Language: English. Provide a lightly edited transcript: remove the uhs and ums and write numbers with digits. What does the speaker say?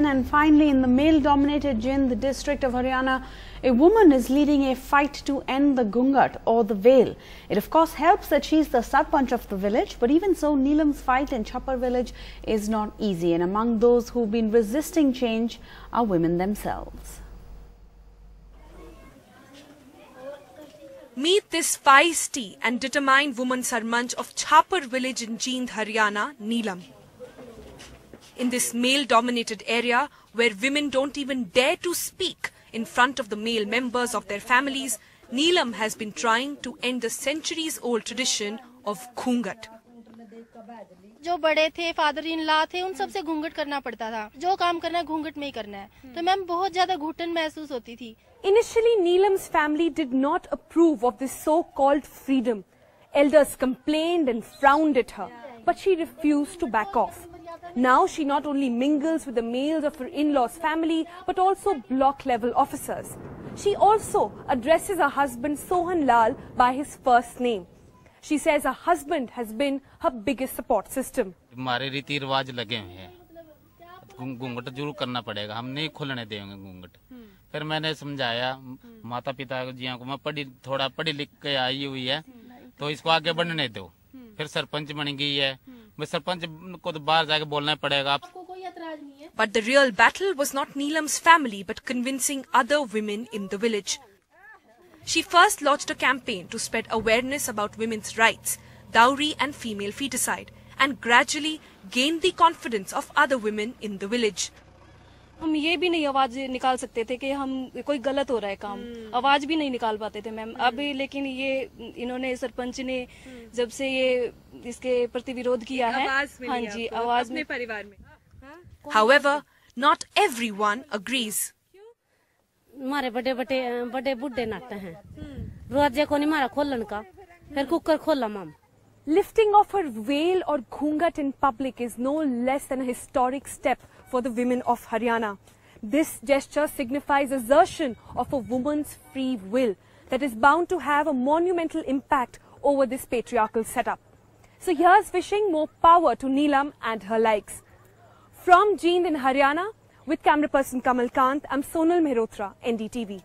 And finally, in the male-dominated Jind, the district of Haryana, a woman is leading a fight to end the gungat or the veil. It of course helps that she's the sarpanch of the village, but even so, Neelam's fight in Chhapar village is not easy. And among those who've been resisting change are women themselves. Meet this feisty and determined woman sarpanch of Chhapar village in Jind, Haryana, Neelam. In this male-dominated area, where women don't even dare to speak in front of the male members of their families, Neelam has been trying to end the centuries-old tradition of घूंघट. जो बड़े थे, father in law थे, उन सबसे घूंघट करना पड़ता था. जो काम करना है घूंघट में ही करना है. तो मैम बहुत ज्यादा घुटन महसूस होती थी. Initially, Neelam's family did not approve of this so-called freedom. Elders complained and frowned at her, but she refused to back off. Now she not only mingles with the males of her in-laws' family, but also block-level officers. She also addresses her husband Sohan Lal by his first name. She says her husband has been her biggest support system. हमारे रीति रिवाज लगे हुए हैं, घूंघट जरूर करना पड़ेगा, हम नहीं खुलने देंगे घूंघट. फिर मैंने समझाया माता पिता जी को, मैं थोड़ा पढ़ी लिख के आई हुई है, तो इसको आगे बढ़ने दो. फिर सरपंच बन गई है, मैं सरपंच को तो बाहर जाके बोलना पड़ेगा. But the real battle was not Neelam's family, but convincing other women in the village. She first launched a campaign to spread awareness about women's rights, dowry and female feticide, and gradually gained the confidence of other women in the village. हम ये भी नहीं आवाज निकाल सकते थे कि हम कोई गलत हो रहा है काम, आवाज भी नहीं निकाल पाते थे मैम. अभी लेकिन ये इन्होंने सरपंच ने जब से ये इसके प्रति विरोध किया है, हाँ जी, आवाज में परिवार में. However, not everyone agrees. हमारे बड़े बुड्ढे नाते हैं, रोजे को नहीं मारा खोलन का, फिर कुकर खोला माम. Lifting off her veil or घूंघट in public is no less than a historic step for the women of Haryana. This gesture signifies assertion of a woman's free will that is bound to have a monumental impact over this patriarchal setup. So here's wishing more power to Neelam and her likes. From Jind in Haryana, with camera person Kamal Kant, I'm Sonal Mehrotra, NDTV.